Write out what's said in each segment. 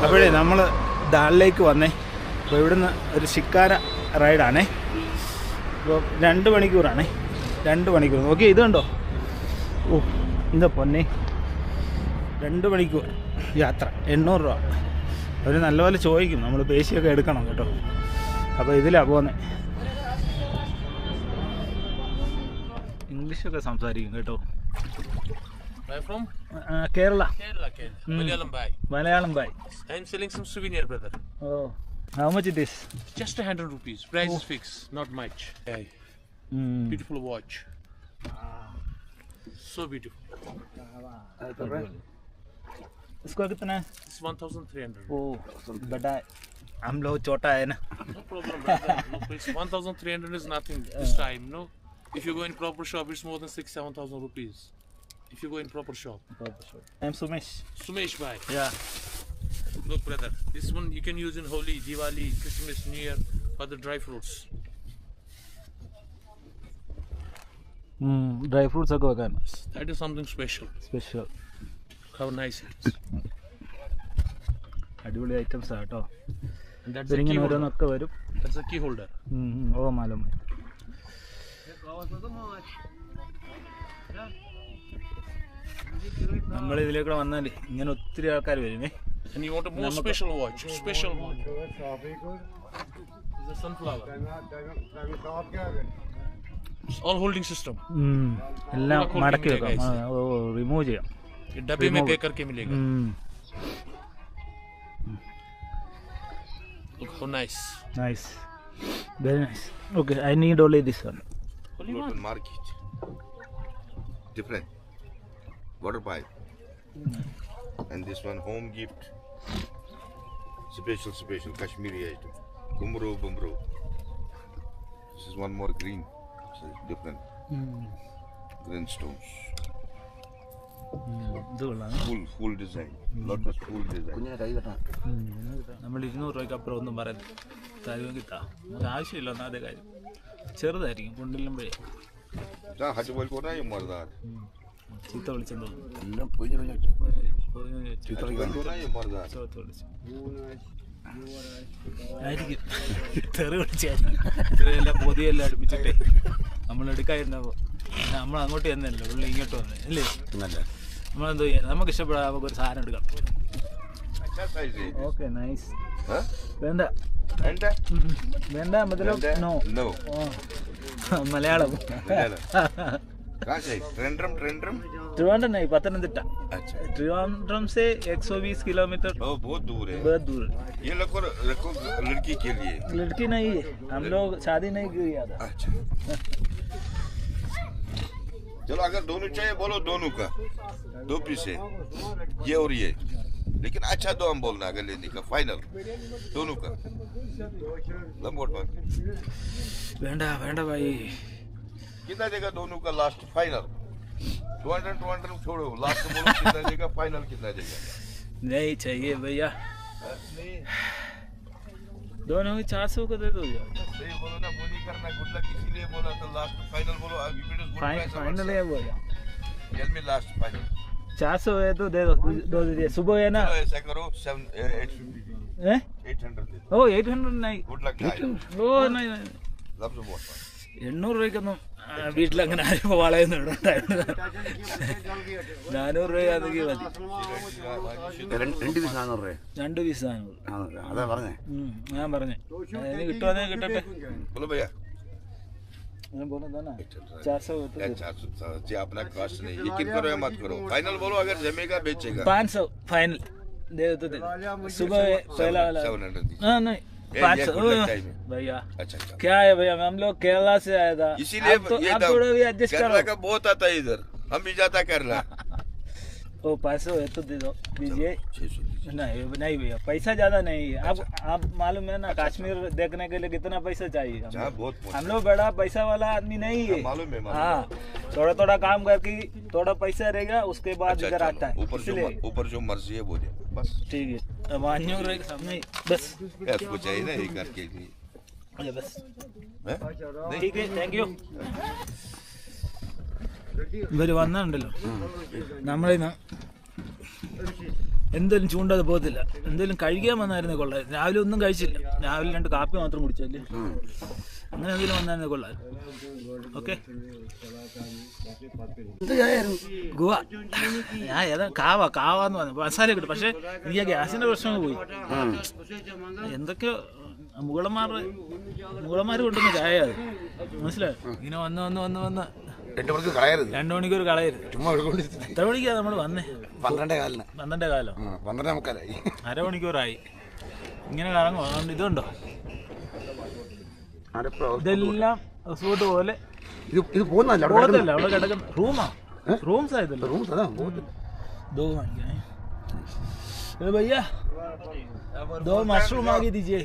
അപ്പോഴേ നമ്മൾ ദാലിലേക്ക് വന്നേ. അപ്പോൾ ഇവിടുന്ന് ഒരു ഷിക്കാര റൈഡാണേ. അപ്പോൾ 2 മണിക്കൂറാണേ. 2 മണിക്കൂർ നോക്കി, ഇത് കണ്ടോ? ഓ എന്താ പൊന്നെ, 2 മണിക്കൂർ യാത്ര, 800 രൂപ. അവർ നല്ലപോലെ ചോദിക്കും, നമ്മൾ പേശിയൊക്കെ എടുക്കണം കേട്ടോ. അപ്പോൾ ഇതിലാണ് പോകുന്നത്. ഇംഗ്ലീഷൊക്കെ സംസാരിക്കും കേട്ടോ. Kerala. Malayalam bhai. I'm selling some souvenir, brother. Oh, how much it is? Just 100 rupees. Price is fixed, not much. Beautiful watch. So beautiful. इसको कितना है? It's 1,300. Oh, बड़ा है. हम लोग छोटा है ना. No problem, brother. No, it's 1,300 is nothing this time, no? If you go in proper shop, it's more than 6,000-7,000 rupees. If you go in proper shop. I'm Sumesh. Sumesh bhai. Yeah. Look, brother. This one you can use in Holi, Diwali, Christmas, New Year for the dry fruits. Dry fruits ഒക്കെ വെക്കാൻ. That is something special. Special. How nice it is. അടിപൊളി items ആട്ടോ. And that's the key ഇങ്ങനെ holder. ഓരോന്നൊക്കെ വരും. That's the key holder. ഓ മാലം. നമ്മൾ ഇതിലേക്കൂടെ വന്നാൽ ഇങ്ങനെ ഒത്തിരി ആൾക്കാർ വരുമേ. And you want a more special watch. Special watch. It's a sunflower. It's all holding system. എല്ലാം മടക്കി വെക്കാം, റിമൂവ് ചെയ്യാം. ये डब्बे में पैक करके मिलेगा. Look how nice. Nice. Very nice. Okay, I need only this one. Only one. Local market. Different. Water pipe. And this one home gift. Special Kashmiri item. Bumbro. This is one more green. So it's different. Green stones. Full design. Lotus full design. നമ്മൾ 200 രൂപയ്ക്ക് അപ്പുറം ഒന്നും പറയുന്നത് കാര്യം കിട്ടാം. നമുക്ക് ആവശ്യമില്ല ഒന്നാമത്തെ കാര്യം. ചെറുതായിരിക്കും കൊണ്ടില്ലുമ്പോഴേ. ചീത്ത വിളിച്ചെന്ന് ആയിരിക്കും, തെറി വിളിച്ചായിരിക്കും. ഇത്രയെല്ലാം പൊതിയെല്ലാം അടുപ്പിച്ചിട്ടേ നമ്മൾ എടുക്കാതിരുന്നപ്പോൾ നമ്മൾ അങ്ങോട്ട് ചെന്നല്ലോ, പുള്ളി ഇങ്ങോട്ട് വന്നേ അല്ലേ. നമ്മളെന്തോ ചെയ്യാൻ, നമുക്ക് ഇഷ്ടപ്പെടാൻ നമുക്ക് ഒരു സാധനം എടുക്കാം. Okay nice. വേണ്ട വേണ്ട മതലബ് നോ. മലയാളം. ट्रिवांड्रम नहीं, पतनमतिट्टा. ट्रिवांड्रम से 120 किलोमीटर. बहुत दूर है. बहुत दूर. ये रखो लड़की के लिए. लड़की नहीं है, हम लोग शादी नहीं किया था. अच्छा. चलो अगर दोनों चाहिए बोलो, दोनों का 2 पीस है, ये और ये. लेकिन अच्छा दो हम बोलना अगर लेने का फाइनल दोनों का. लंबोट पर വേണ്ട വേണ്ട भाई. कितना देगा दोनों का लास्ट फाइनल? 200 छोड़ो, लास्ट बोलो कितना देगा, फाइनल कितना देगा? नहीं चाहिए भैया, दोनों ही 400 को दे दो यार. सही बोलो ना, वो नहीं करना, गुड लक इसीलिए बोला तो लास्ट फाइनल बोलो. अभी फाइनल है भैया. Tell me last final. 400 है तो दे दो दीजिए. सुबह है ना, ऐसा करो 850 800 दे दो. ओ 800 नहीं. Good luck. ഓ नहीं लव सो बहुत 800 രൂപയ്ക്കൊന്നും വീട്ടിലങ്ങനെ ആരും വളയൊന്നും ഇടണ്ടായിരുന്നു. 400 രൂപയാണെങ്കിൽ മതി. 2 പീസ് 400 രൂപ. 2 പീസ് 400. അതാ പറഞ്ഞേ. ഞാൻ പറഞ്ഞേ അതിന് കിട്ടുവാന്നേ കിട്ടട്ടെ. बोलो भैया. मैं बोला था ना 400 400 अपना कॉस्ट नहीं, यकीन करो या मत करो. फाइनल बोलो, अगर जमेगा बेचेगा. 500 फाइनल दे दो. सुबह पहला वाला 700 दीजिए. हाँ नहीं 500 भैया. अच्छा क्या है भैया, हम लोग केरला से आया था, इसीलिए आप थोड़ा भी एडजस्ट केरला करो. का बहुत आता है इधर, हम भी जाता केरला. ओ 500 है तो दे दो दीजिए. 600 नहीं भैया, पैसा ज्यादा नहीं है. आप मालूम है ना, कश्मीर देखने के लिए कितना पैसा चाहिए. हम लोग बड़ा पैसा वाला आदमी नहीं है. मालूम है. हाँ, थोड़ा काम करके थोड़ा पैसा रहेगा, उसके बाद इधर आता है. ऊपर जो मर्जी है वो दे बस. ठीक है, 500 रहेगा सामने बस. आपको चाहिए ना एक करके बस. ठीक है, താങ്ക് യു. ഇവർ വന്നിട്ടുണ്ടല്ലോ നമ്മളിന്ന് എന്തെങ്കിലും ചൂണ്ടാതെ പോകത്തില്ല. എന്തെങ്കിലും കഴിക്കാൻ വന്നായിരുന്നു കൊള്ളാം. രാവിലെ ഒന്നും കഴിച്ചില്ല, രാവിലെ 2 കാപ്പി മാത്രം കുടിച്ചല്ലേ. അങ്ങനെ എന്തെങ്കിലും വന്നായിരുന്നു കൊള്ളാം. ഓക്കെ, ഗുവ ഞാൻ ഏതാ കാവാന്ന് പറഞ്ഞു, മസാല കിട്ടും. പക്ഷെ എനിക്ക് ആ ഗ്യാസിന്റെ പ്രശ്നം പോയി. എന്തൊക്കെയോ മുകളന്മാർ കൊണ്ടുവന്ന ചായ അത്, മനസ്സിലായോ? ഇങ്ങനെ വന്ന് 2 മണിക്കൂർ കളയരുത്. 2 മണിക്കൂർ കളയരുത്. ചുമ്മാ എത്ര മണിക്കാണ് നമ്മൾ വന്നേ? 12:15. 12:15. 12:45. അരമണിക്കൂറായി ഇങ്ങനെ കറങ്ങും. അതുകൊണ്ട് ഇതുണ്ടോ, ഇതെല്ലാം റിസോർട്ട് പോലെ ഇത് പോകുന്നല്ല പോകത്തല്ല, അവിടെ കിടക്കുന്ന റൂംസ് ആയതല്ലോ. दो भैया 2 मशरूम मांगी दीजिए.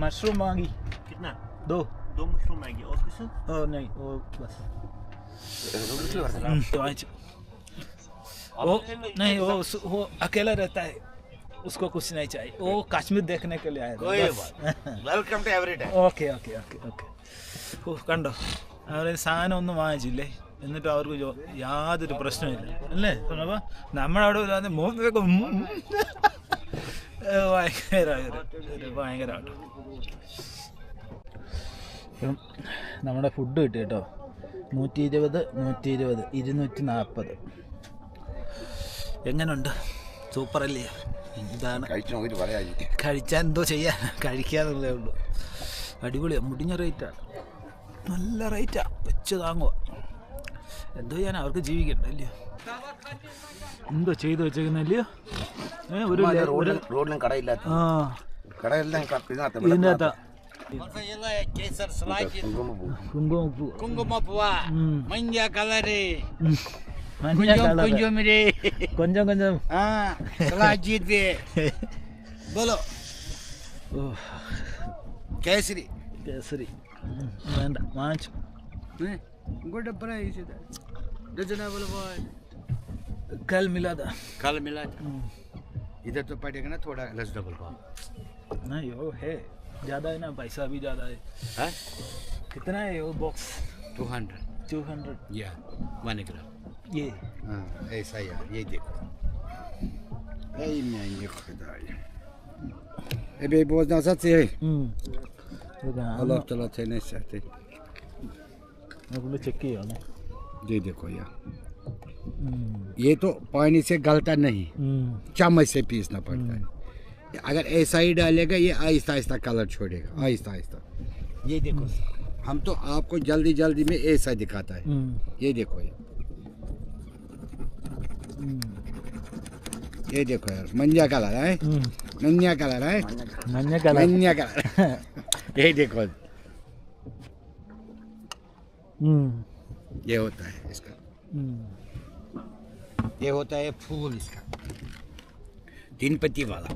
मशरूम मांगी कितना? 2 मशरूम आएगी और कुछ? नहीं वो बस. वो नहीं, वो अकेला रहता है, उसको कुछ नहीं चाहिए. वो कश्मीर देखने के लिए आया था. Welcome to every day. Okay. ഓ കണ്ടോ, അവർ സാധനം ഒന്നും വാങ്ങിച്ചില്ലേ, എന്നിട്ട് അവർക്ക് യാതൊരു പ്രശ്നമില്ല അല്ലേ? അപ്പോൾ നമ്മളവിടെ ഭയങ്കരമായിട്ട് നമ്മുടെ ഫുഡ് കിട്ടി കേട്ടോ. 120, 240. എങ്ങനെയുണ്ട്? സൂപ്പറല്ലേ? ഇതാണ് കഴിച്ചാൽ എന്തോ ചെയ്യാൻ, കഴിക്കാന്നുള്ളതേ ഉള്ളൂ. അടിപൊളിയാണ്, മുടിഞ്ഞ റേറ്റാണ്, നല്ല റേറ്റാണ്, വെച്ച് താങ്ങുക. എന്തോ ചെയ്യാൻ, അവർക്ക് ജീവിക്കണ്ട അല്ലയോ? എന്തോ ചെയ്തു വെച്ചേക്കുന്നല്ലയോ? ഒരു റോഡിലും കടയില്ലാത്ത ആ കടയെല്ലാം ഇതിൻ്റെ അകത്താ കുങ്കുമപ്പൂ മഞ്ഞ കളറ് കൊഞ്ചം ബോലോ കേസരി വേണ്ട, വാങ്ങിച്ചു. गुड प्राइस इधर रिजनेबल बॉय. कल मिला था. इधर तो पड़ेगा ना थोड़ा लेस डबल भाव. नहीं वो है ज़्यादा है ना, पैसा भी ज़्यादा है. है कितना है वो बॉक्स? 200 या 1 ग्राम. ये हाँ ऐसा यार, ये देखो ये महंगे खुदा है. अबे बहुत ज़्यादा से है. अल्लाह ताला से नहीं चाहते. चेक किया ना, ये देखो यार, ये तो पानी से गलता नहीं, चम्मच से पीसना पड़ता है. अगर ऐसा ही डालेगा ये आहिस्ता आहिस्ता कलर छोड़ेगा, आहिस्ता आहिस्ता. ये देखो, हम तो आपको जल्दी जल्दी में ऐसा दिखाता है. ये देखो ये देखो यार, मंजा कलर है, मंजा कलर है, मंजा कलर. ये देखो, ये होता है इसका, ये होता है फूल इसका 3 पत्ती वाला.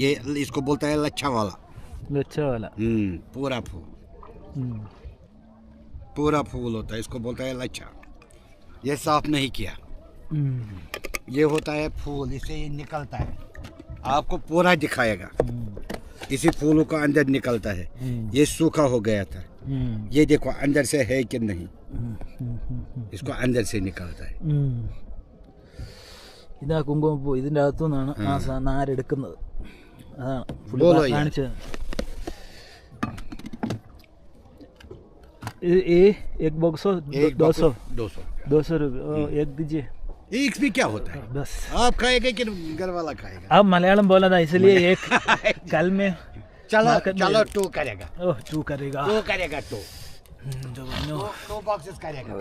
ये इसको बोलता है लच्छा वाला. पूरा फूल होता है, इसको बोलता है लच्छा. ये साफ नहीं किया. ये होता है फूल, इससे ये निकलता है, आपको पूरा दिखाएगा. इसी फूलों का अंदर निकलता है. ये सूखा हो गया था, ये देखो अंदर से है कि नहीं, इसको अंदर से निकलता है. ഇതാ കുങ്കുമപ്പൂ, ഇതിൻ്റെ അകത്തുനിന്നാണ് ആ നാരെടുക്കുന്നത്. അതാണ് കാണിച്ചത്. एक बॉक्स 200 रुपये एक दीजिए. एक भी क्या होता है, बस आप खाएगा कि घर वाला खाएगा? अब मलयालम बोला था इसलिए एक कल में चलो 2 करेगा. ओह 2 करेगा. 2 बॉक्सेस करेगा.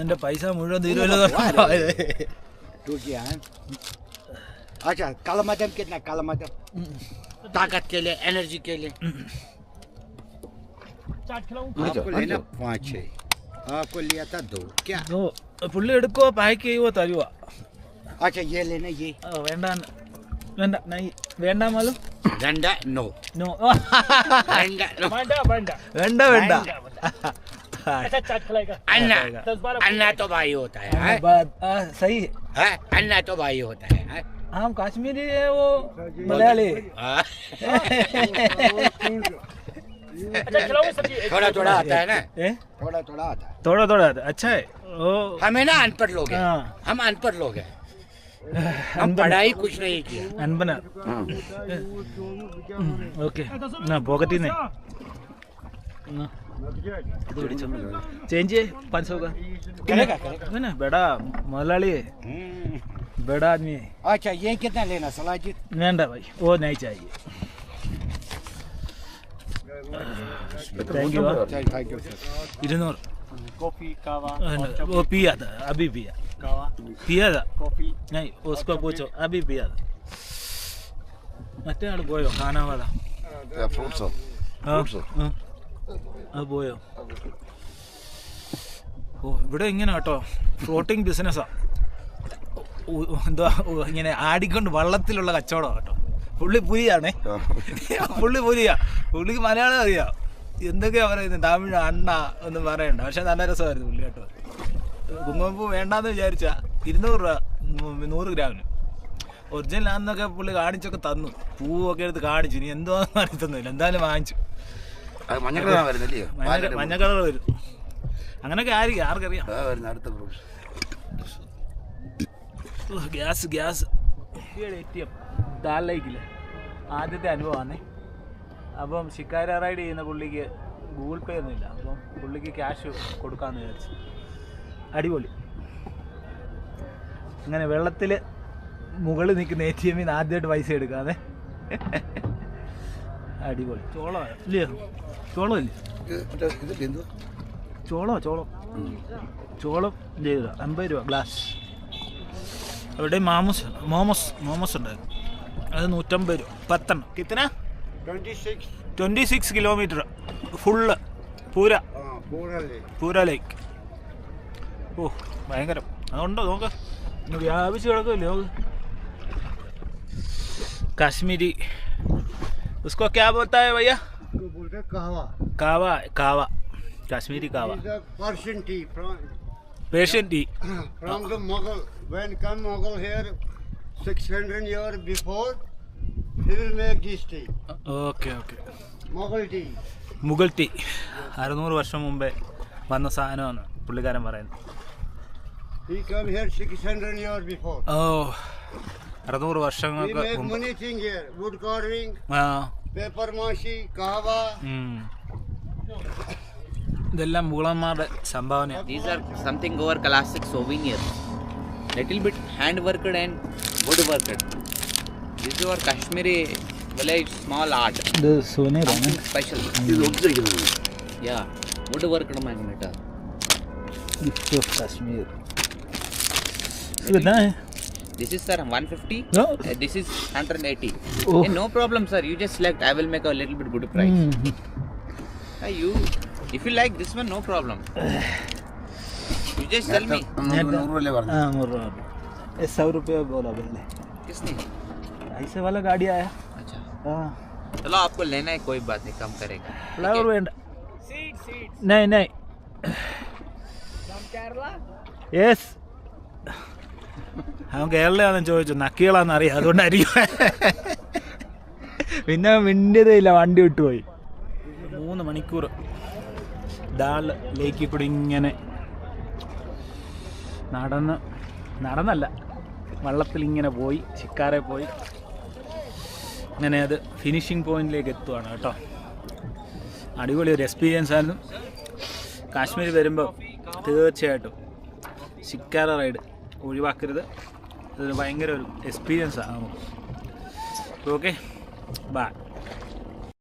ഇന്നെ പൈസ മുഴുവൻ തീരുമല്ലോ. 2 किया है. अच्छा कालामदम कितना? कालामदम ताकत के लिए, एनर्जी के लिए. आपको लेना 5-6, आपको लिया था 2. क्या പുള്ളി എടുക്കുവോ പാക്ക് ചെയ്യുവോ തരുവോ? अच्छा ये लेना. ये വേണ്ട വേണ്ട മാലും വേണ്ട. नो नो വേണ്ട. വേണ്ട. अन्ना तो भाई होता है. सही है, अन्ना तो भाई होता है. हम कश्मीरी है, वो मलयाली. थोड़ा थोड़ा आता है ना, ए? थोड़ा थोड़ा आता है। थोड़ा थोड़ा अच्छा है ओ हमें ना अनपढ़ लोग हैं, हाँ हम अनपढ़ लोग हैं, हम पढ़ाई कुछ नहीं किया। അൻപന ഓക്കെ എന്നാ പോക്കറ്റിൽ നിന്ന് ചേഞ്ച് 500 का करेगा करेगा। ना बेड़ा मुതലാളി बेड़ा आदमी है अच्छा ये कितना लेना सलाजित? വേണ്ട भाई वो नहीं चाहिए thank you thank you sir. 200 coffee कावा वो पिया था अभी पिया कावा पिया था कॉफी नहीं उसको पूछो अभी पिया था മറ്റേ ആൾ പോയോ കാണാവാതാ फ्रूट्स അത് പോയോ ഓ ഇവിടെ ഇങ്ങനെ കേട്ടോ ഫ്ലോട്ടിങ് ബിസിനസ്സാ എന്താ ഇങ്ങനെ ആടിക്കൊണ്ട് വള്ളത്തിലുള്ള കച്ചവടം കേട്ടോ പുള്ളി പുലിയാണേ പുള്ളി പുലിയാ പുള്ളിക്ക് മലയാളം അറിയാം എന്തൊക്കെയാ പറയുന്നത് തമിഴ് അണ്ണ ഒന്നും പറയണ്ട പക്ഷെ നല്ല രസമായിരുന്നു പുള്ളി കേട്ടോ കുങ്കുമപ്പൂ വേണ്ടാന്ന് വിചാരിച്ചാ 200 രൂപ 100 ഗ്രാമിന് ഒറിജിനൽ ആണെന്നൊക്കെ പുള്ളി കാണിച്ചൊക്കെ തന്നു പൂവൊക്കെ എടുത്ത് കാണിച്ചു ഇനി എന്തോ അറിയത്തൊന്നുമില്ല എന്തായാലും വാങ്ങിച്ചു മഞ്ഞ കളർ വരുന്നില്ലയോ? മഞ്ഞ കളർ വരും അങ്ങനെയൊക്കെ ആയിരിക്കും ആർക്കറിയാം വരുന്ന അടുത്ത ഫ്രൂട്ട്സ്. ഗ്യാസ് ATM ദാൽ ലേക്കില്ലേ ആദ്യത്തെ അനുഭവമാണേ അപ്പം ശിക്കാര റൈഡ് ചെയ്യുന്ന പുള്ളിക്ക് ഗൂഗിൾ പേ ഒന്നുമില്ല അപ്പം പുള്ളിക്ക് ക്യാഷ് കൊടുക്കാമെന്ന് വിചാരിച്ചു അടിപൊളി അങ്ങനെ വെള്ളത്തിൽ മുകളിൽ നിൽക്കുന്ന ATM ന്ന് ആദ്യമായിട്ട് പൈസ എടുക്കാതെ അടിപൊളി ചോളം ഇല്ലയോ ചോളം ഇല്ലേ ഇതൊക്കെ എന്തുവാ? ചോളം ചെയ്ത 50 രൂപ ഗ്ലാസ് അവിടെ മോമോസ് ഉണ്ടായിരുന്നു അത് 150 രൂപ 10 കിത്തന 26 കിലോമീറ്റർ ഫുള്ള് പൂര ലേക്ക് ഓ ഭയങ്കരം അതുണ്ടോ നോക്ക് ഇന്ന് വ്യാപിച്ച് കിടക്കുമല്ലേ നോക്ക് കാശ്മീരി उसको क्या बोलता है भैया बोलते कहवा कावा Kashmiri kahwa Persian tea Persian tea from the Mughal. When come Mughal here 600 years before, he will make this tea. Okay Mughal tea. Mughal tea 600 വർഷം മുമ്പേ വന്ന സാധനമാണ് പുള്ളിക്കാരൻ പറയുന്നത് He come here 600 years before. Oh 600 We വർഷങ്ങൾക്ക് make മുമ്പ് many things here. Wood carving, ആ paper mache, kahwa. ഇതെല്ലാം മുഗളന്മാരുടെ സംഭാവനയാണ് These are something our classic souvenirs. Little bit hand worked and wood worked. This is our Kashmiri village small art. ഇത് സുനീറാണ് Something special. ഇത് ഒട്ടിച്ചിരിക്കുന്നത്. Yeah, wood worked magnet. Gift of Kashmir ഇതെന്നാ This is sir 150. No. This is 180. Oh. No problem sir. You just select. I will make a little bit good price. You, if you like this one, no problem. You just tell me. 100 രൂപയല്ലേ പറഞ്ഞു? हाँ 100 रुपये 100 रुपये बोला पहले किसने? ऐसे वाला गाड़ी आया अच्छा. हाँ चलो आपको लेना है कोई बात नहीं, कम करेगा. फ्लावर वेंड नहीं യെസ് അവൻ കേരളയാണെന്ന് ചോദിച്ചു നക്കികളാന്ന് അറിയാം അതുകൊണ്ടായിരിക്കും പിന്നെ മിണ്ടിയതേ ഇല്ല വണ്ടി വിട്ടുപോയി 3 മണിക്കൂർ ഡാൾ ലേക്കിൽ കൂടി ഇങ്ങനെ നടന്നല്ല വള്ളത്തിൽ ഇങ്ങനെ പോയി ശിക്കാരെ പോയി അങ്ങനെ അത് ഫിനിഷിംഗ് പോയിന്റിലേക്ക് എത്തുവാണ് കേട്ടോ അടിപൊളി ഒരു എക്സ്പീരിയൻസ് ആയിരുന്നു കാശ്മീർ വരുമ്പോൾ തീർച്ചയായിട്ടും ശിക്കാര റൈഡ് ഒഴിവാക്കരുത് ഇതൊരു ഭയങ്കര ഒരു എക്സ്പീരിയൻസ് ആണ് നമുക്ക് ഓക്കെ ബൈ